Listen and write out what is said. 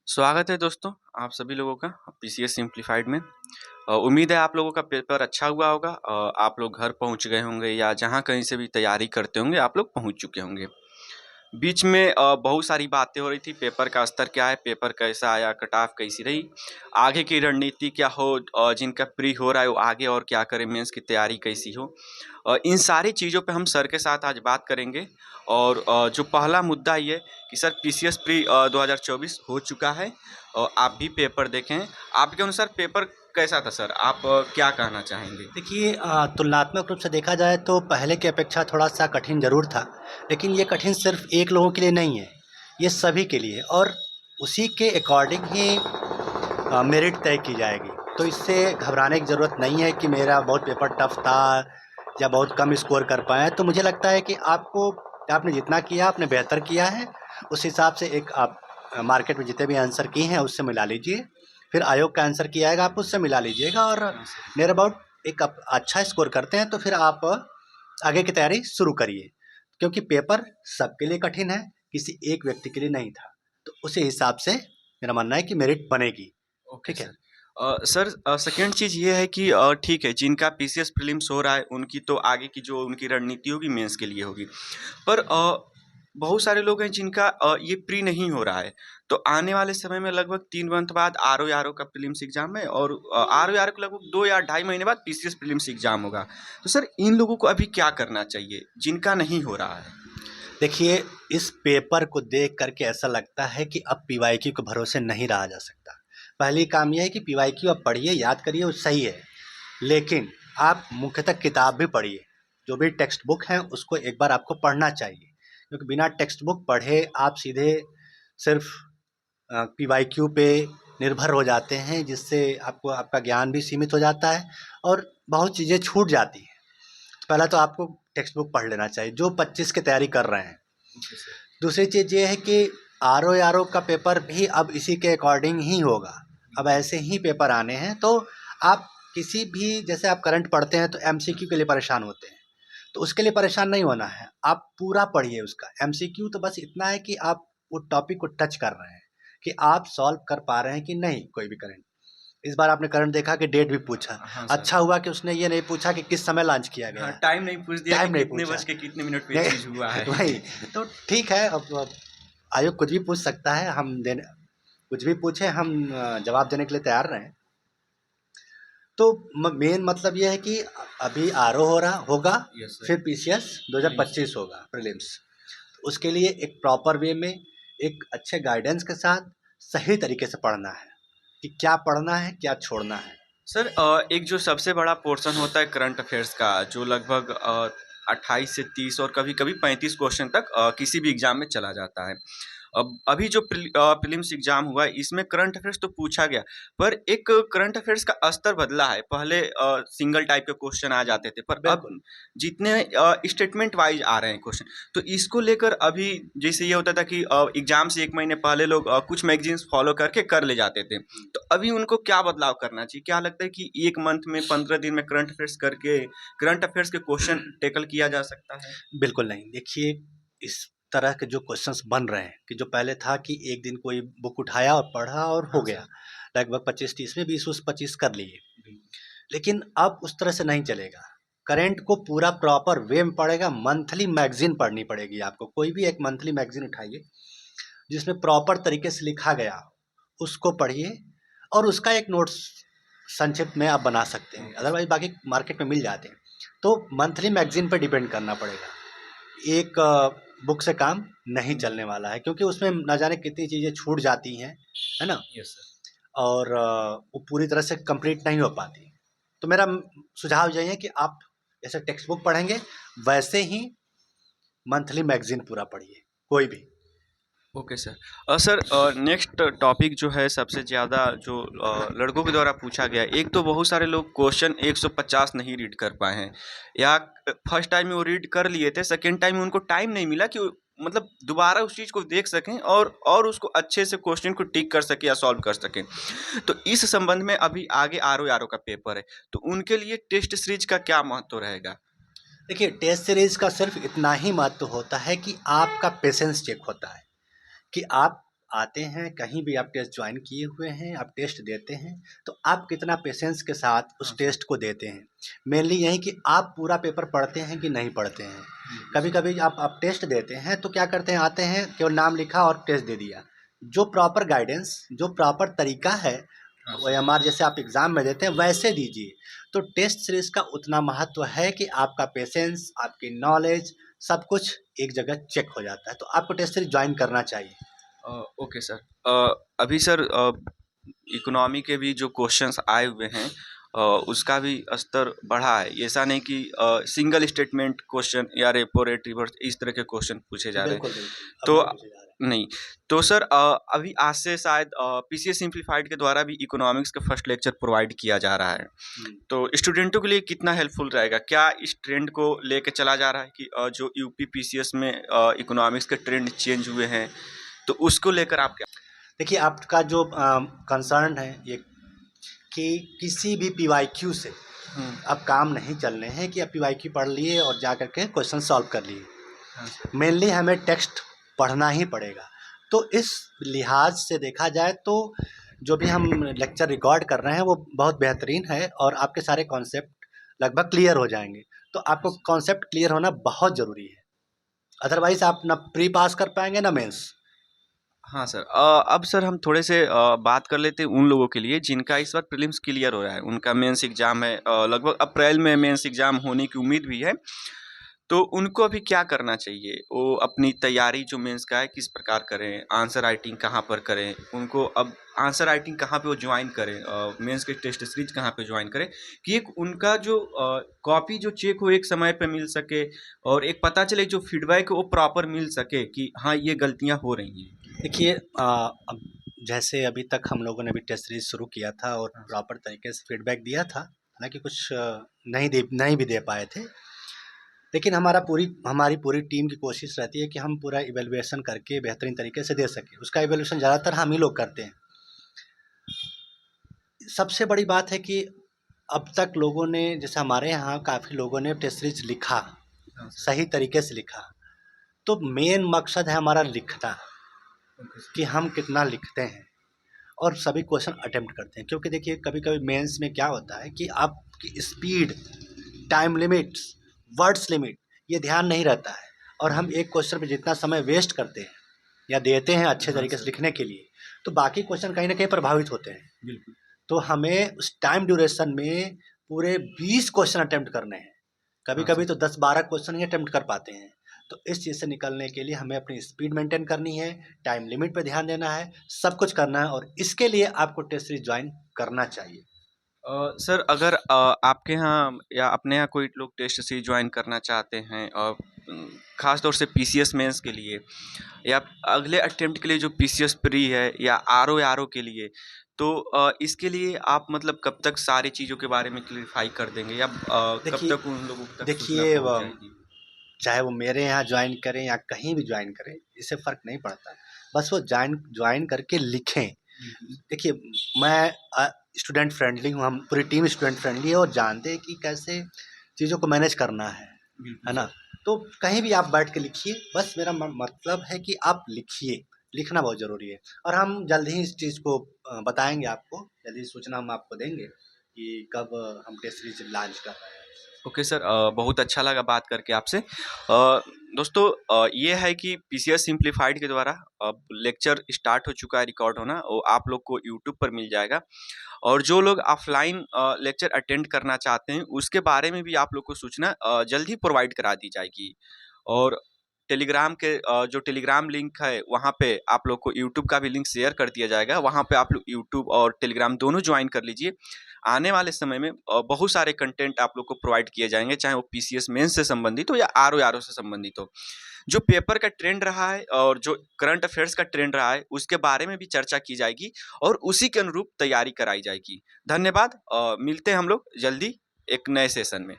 स्वागत है दोस्तों, आप सभी लोगों का पीसीएस सिंप्लीफाइड में। उम्मीद है आप लोगों का पेपर अच्छा हुआ होगा। आप लोग घर पहुंच गए होंगे या जहां कहीं से भी तैयारी करते होंगे आप लोग पहुंच चुके होंगे। बीच में बहुत सारी बातें हो रही थी, पेपर का स्तर क्या है, पेपर कैसा आया, कट ऑफ कैसी रही, आगे की रणनीति क्या हो, जिनका प्री हो रहा है वो आगे और क्या करें, मेंस की तैयारी कैसी हो। इन सारी चीज़ों पे हम सर के साथ आज बात करेंगे। और जो पहला मुद्दा ये कि सर पीसीएस प्री 2024 हो चुका है और आप भी पेपर देखें, आपके अनुसार पेपर कैसा था सर? आप क्या कहना चाहेंगे? देखिए, तुलनात्मक रूप से देखा जाए तो पहले की अपेक्षा थोड़ा-सा कठिन ज़रूर था, लेकिन ये कठिन सिर्फ़ एक लोगों के लिए नहीं है, ये सभी के लिए और उसी के अकॉर्डिंग ही मेरिट तय की जाएगी। तो इससे घबराने की ज़रूरत नहीं है कि मेरा बहुत पेपर टफ़ था या बहुत कम स्कोर कर पाए। तो मुझे लगता है कि आपने जितना किया आपने बेहतर किया है, उस हिसाब से एक आप मार्केट में जितने भी आंसर किए हैं उससे मिला लीजिए, फिर आयोग का आंसर किया आएगा आप उससे मिला लीजिएगा और नियर अबाउट एक आप अच्छा स्कोर करते हैं तो फिर आप आगे की तैयारी शुरू करिए, क्योंकि पेपर सबके लिए कठिन है, किसी एक व्यक्ति के लिए नहीं था। तो उसी हिसाब से मेरा मानना है कि मेरिट बनेगी। ओके ठीक है। सर। सर सेकंड चीज़ ये है कि ठीक है, जिनका पीसीएस प्रीलिम्स हो रहा है उनकी तो आगे की जो उनकी रणनीति होगी मेंस के लिए होगी। पर बहुत सारे लोग हैं जिनका ये प्री नहीं हो रहा है। तो आने वाले समय में लगभग 3 मंथ बाद आरओ का प्रीलिम्स एग्जाम है और आरओ के लगभग 2 या ढाई महीने बाद पीसीएस प्रीलिम्स एग्जाम होगा। तो सर इन लोगों को अभी क्या करना चाहिए जिनका नहीं हो रहा है? देखिए, इस पेपर को देख करके ऐसा लगता है कि अब पीवाईक्यू के भरोसे नहीं रहा जा सकता। पहली काम यह है कि पीवाईक्यू आप पढ़िए, याद करिए, वो सही है, लेकिन आप मुख्यतः किताब भी पढ़िए। जो भी टेक्स्ट बुक है उसको एक बार आपको पढ़ना चाहिए, क्योंकि बिना टेक्स्ट बुक पढ़े आप सीधे सिर्फ पीवाईक्यू पे निर्भर हो जाते हैं, जिससे आपको आपका ज्ञान भी सीमित हो जाता है और बहुत चीज़ें छूट जाती हैं। तो पहला तो आपको टेक्स्ट बुक पढ़ लेना चाहिए जो 25 की तैयारी कर रहे हैं। दूसरी चीज़ ये है कि आरओ का पेपर भी अब इसी के अकॉर्डिंग ही होगा। अब ऐसे ही पेपर आने हैं, तो आप किसी भी, जैसे आप करंट पढ़ते हैं तो एमसीक्यू के लिए परेशान होते हैं, तो उसके लिए परेशान नहीं होना है, आप पूरा पढ़िए उसका। एमसीक्यू तो बस इतना है कि आप वो टॉपिक को टच कर रहे हैं, कि आप सॉल्व कर पा रहे हैं कि नहीं कोई भी करंट। इस बार आपने करंट देखा कि डेट भी पूछा। हाँ सर। अच्छा हुआ कि उसने ये नहीं पूछा कि किस समय लॉन्च किया गया हाँ, है, टाइम नहीं पूछ दिया कि टाइम नहीं कितने पूछा। बज के कितने मिनट पे ये नहीं, चीज़ हुआ है। वही तो ठीक है। अब आयोग कुछ भी पूछ सकता है, हम देने कुछ भी पूछे, हम जवाब देने के लिए तैयार रहें। तो मेन मतलब ये है कि अभी आरओ हो रहा होगा, यस सर। फिर पीसीएस 2025 होगा प्रीलिम्स। उसके लिए एक प्रॉपर वे में, एक अच्छे गाइडेंस के साथ सही तरीके से पढ़ना है कि क्या पढ़ना है क्या छोड़ना है। सर एक जो सबसे बड़ा पोर्शन होता है करंट अफेयर्स का, जो लगभग 28 से 30 और कभी कभी 35 क्वेश्चन तक किसी भी एग्जाम में चला जाता है। अब अभी जो प्रीलिम्स एग्जाम हुआ है इसमें करंट अफेयर्स तो पूछा गया, पर एक करंट अफेयर्स का स्तर बदला है। पहले सिंगल टाइप के क्वेश्चन आ जाते थे, पर अब बिल्कुल। जितने स्टेटमेंट वाइज आ रहे हैं क्वेश्चन, तो इसको लेकर अभी जैसे ये होता था कि एग्जाम से एक महीने पहले लोग कुछ मैगजीन्स फॉलो करके कर ले जाते थे, तो अभी उनको क्या बदलाव करना चाहिए? क्या लगता है कि एक मंथ में 15 दिन में करंट अफेयर्स करके करंट अफेयर्स के क्वेश्चन टेकल किया जा सकता है? बिल्कुल नहीं। देखिए, इस तरह के जो क्वेश्चंस बन रहे हैं, कि जो पहले था कि एक दिन कोई बुक उठाया और पढ़ा और हो हाँ गया, सर। लगभग 25-30 में 20-25 कर लिए। लेकिन अब उस तरह से नहीं चलेगा। करंट को पूरा प्रॉपर वे में पढ़ेगा, मंथली मैगज़ीन पढ़नी पड़ेगी आपको। कोई भी एक मंथली मैगज़ीन उठाइए, जिसमें प्रॉपर तरीके से लिखा गया हो, उसको पढ़िए और उसका एक नोट्स संक्षिप्त में आप बना सकते हैं। अदरवाइज़ बाकी मार्केट में मिल जाते हैं। तो मंथली मैगज़ीन पे डिपेंड करना पड़ेगा। एक बुक से काम नहीं चलने वाला है, क्योंकि उसमें ना जाने कितनी चीज़ें छूट जाती हैं, है ना? Yes sir. और वो पूरी तरह से कंप्लीट नहीं हो पाती। तो मेरा सुझाव यही है कि आप जैसे टेक्स्ट बुक पढ़ेंगे, वैसे ही मंथली मैगज़ीन पूरा पढ़िए, कोई भी। Okay sir. Sir next topic जो है सबसे ज़्यादा जो लड़कों के द्वारा पूछा गया है, एक तो बहुत सारे लोग क्वेश्चन 150 नहीं रीड कर पाए हैं, या फर्स्ट टाइम में वो रीड कर लिए थे, सेकेंड टाइम में उनको टाइम नहीं मिला कि मतलब दोबारा उस चीज़ को देख सकें और उसको अच्छे से क्वेश्चन को टिक कर सकें या सॉल्व कर सकें। तो इस संबंध में अभी आगे आरओ का पेपर है, तो उनके लिए टेस्ट सीरीज का क्या महत्व रहेगा? देखिए, टेस्ट सीरीज़ का सिर्फ़ इतना ही महत्व होता है कि आपका पेशेंस चेक होता है, कि आप आते हैं, कहीं भी आप टेस्ट ज्वाइन किए हुए हैं, आप टेस्ट देते हैं, तो आप कितना पेशेंस के साथ उस हाँ सर। टेस्ट को देते हैं। मेनली यही कि आप पूरा पेपर पढ़ते हैं कि नहीं पढ़ते हैं। कभी कभी आप टेस्ट देते हैं तो क्या करते हैं, आते हैं केवल नाम लिखा और टेस्ट दे दिया। जो प्रॉपर गाइडेंस, जो प्रॉपर तरीका है हाँ वो सर। हमारे जैसे आप एग्ज़ाम में देते हैं वैसे दीजिए। तो टेस्ट सीरीज़ का उतना महत्व है कि आपका पेशेंस, आपकी नॉलेज सब कुछ एक जगह चेक हो जाता है, तो आपको टेस्ट सीरीज़ ज्वाइन करना चाहिए। Okay sir. अभी सर इकोनॉमी के भी जो क्वेश्चंस आए हुए हैं उसका भी स्तर बढ़ा है। ऐसा नहीं कि सिंगल स्टेटमेंट क्वेश्चन या रेपो रेट रिवर्स इस तरह के क्वेश्चन पूछे जा रहे हैं। बिल्कुल, बिल्कुल। अब तो नहीं पूछे जा रहे हैं। नहीं, तो सर अभी आज से शायद पीसीएस सिंप्लीफाइड के द्वारा भी इकोनॉमिक्स का फर्स्ट लेक्चर प्रोवाइड किया जा रहा है। तो स्टूडेंटों के लिए कितना हेल्पफुल रहेगा? क्या इस ट्रेंड को लेके चला जा रहा है कि जो यूपी पीसीएस में इकोनॉमिक्स के ट्रेंड चेंज हुए हैं, तो उसको लेकर आप क्या? देखिए, आपका जो कंसर्न है ये कि किसी भी पीवाईक्यू से हुँ। अब काम नहीं चलने हैं कि आप पीवाईक्यू पढ़ लिए और जा करके क्वेश्चन सॉल्व कर लिए। हाँ सर। मेनली हमें टेक्स्ट पढ़ना ही पड़ेगा। तो इस लिहाज से देखा जाए तो जो भी हम लेक्चर रिकॉर्ड कर रहे हैं वो बहुत बेहतरीन है और आपके सारे कॉन्सेप्ट लगभग क्लियर हो जाएंगे। तो आपको कॉन्सेप्ट क्लियर होना बहुत ज़रूरी है, अदरवाइज आप ना प्री पास कर पाएंगे ना मेंस। हाँ सर। अब सर हम थोड़े से बात कर लेते हैं उन लोगों के लिए जिनका इस वक्त प्रीलिम्स क्लियर हो रहा है, उनका मेंस एग्जाम है, लगभग अप्रैल में मेंस एग्जाम होने की उम्मीद भी है। तो उनको अभी क्या करना चाहिए? वो अपनी तैयारी जो मेंस का है किस प्रकार करें? आंसर राइटिंग कहाँ पर करें? उनको अब आंसर राइटिंग कहाँ पे वो ज्वाइन करें? मेंस के टेस्ट सीरीज कहाँ पे ज्वाइन करें कि एक उनका जो कॉपी जो चेक हो एक समय पे मिल सके और एक पता चले जो फीडबैक वो प्रॉपर मिल सके कि हाँ ये गलतियाँ हो रही हैं। देखिए, अब जैसे अभी तक हम लोगों ने भी टेस्ट सीरीज शुरू किया था और हाँ प्रॉपर तरीके से फीडबैक दिया था, हालांकि कुछ नहीं भी दे पाए थे। लेकिन हमारी पूरी टीम की कोशिश रहती है कि हम पूरा इवैल्यूएशन करके बेहतरीन तरीके से दे सकें। उसका इवैल्यूएशन ज़्यादातर हम ही लोग करते हैं। सबसे बड़ी बात है कि अब तक लोगों ने, जैसे हमारे यहाँ काफ़ी लोगों ने टेस्ट सीरीज लिखा, हाँ सर। सही तरीके से लिखा। तो मेन मकसद है हमारा लिखना, ओके सर। कि हम कितना लिखते हैं और सभी क्वेश्चन अटेम्प्ट करते हैं। क्योंकि देखिए, कभी कभी मेंस में क्या होता है कि आपकी speed, time limits, words limit, ये ध्यान नहीं रहता है और हम एक क्वेश्चन पे जितना समय वेस्ट करते हैं या देते हैं अच्छे हाँ तरीके से सर। लिखने के लिए, तो बाकी क्वेश्चन कहीं ना कहीं प्रभावित होते हैं। बिल्कुल। तो हमें उस टाइम ड्यूरेशन में पूरे 20 क्वेश्चन अटेम्प्ट करने हैं। कभी हाँ कभी सर। तो 10-12 क्वेश्चन ही अटेम्प्ट कर पाते हैं। तो इस चीज़ से निकलने के लिए हमें अपनी स्पीड मेंटेन करनी है, टाइम लिमिट पे ध्यान देना है, सब कुछ करना है और इसके लिए आपको टेस्ट सीरीज ज्वाइन करना चाहिए। सर अगर आपके यहाँ या अपने यहाँ कोई लोग टेस्ट सीरीज ज्वाइन करना चाहते हैं और ख़ास तौर से पीसीएस मेंस के लिए या अगले अटेम्प्ट के लिए जो पीसीएस प्री है या आरओ के लिए, तो इसके लिए आप मतलब कब तक सारी चीज़ों के बारे में क्लियरफाई कर देंगे या कब देखिए तक उन लोगों तक सूचना देखिए पहुँच जाएगी? चाहे वो मेरे यहाँ ज्वाइन करें या कहीं भी ज्वाइन करें, इससे फ़र्क नहीं पड़ता। बस वो ज्वाइन ज्वाइन करके लिखें। बिल्कुल। देखिए, मैं स्टूडेंट फ्रेंडली हूँ, हम पूरी टीम स्टूडेंट फ्रेंडली है और जानते हैं कि कैसे चीज़ों को मैनेज करना बिल्कुल है ना? सर। तो कहीं भी आप बैठ के लिखिए, बस मेरा मतलब है कि आप लिखिए, लिखना बहुत ज़रूरी है। और हम जल्द ही इस चीज़ को बताएँगे आपको, जल्दी सूचना हम आपको देंगे कि कब हम टेस्ट सीरीज लॉन्च कर रहे हैं। ओके सर, बहुत अच्छा लगा बात करके आपसे। दोस्तों, ये है कि पीसीएस सिंप्लीफाइड के द्वारा अब लेक्चर स्टार्ट हो चुका है रिकॉर्ड होना, वो आप लोग को यूट्यूब पर मिल जाएगा और जो लोग ऑफलाइन लेक्चर अटेंड करना चाहते हैं उसके बारे में भी आप लोग को सूचना जल्द ही प्रोवाइड करा दी जाएगी। और टेलीग्राम के जो टेलीग्राम लिंक है वहाँ पे आप लोग को यूट्यूब का भी लिंक शेयर कर दिया जाएगा, वहाँ पे आप लोग यूट्यूब और टेलीग्राम दोनों ज्वाइन कर लीजिए। आने वाले समय में बहुत सारे कंटेंट आप लोग को प्रोवाइड किए जाएंगे, चाहे वो पीसीएस मेंस से संबंधित हो या आरओ से संबंधित हो। जो पेपर का ट्रेंड रहा है और जो करंट अफेयर्स का ट्रेंड रहा है उसके बारे में भी चर्चा की जाएगी और उसी के अनुरूप तैयारी कराई जाएगी। धन्यवाद। मिलते हैं हम लोग जल्दी एक नए सेशन में।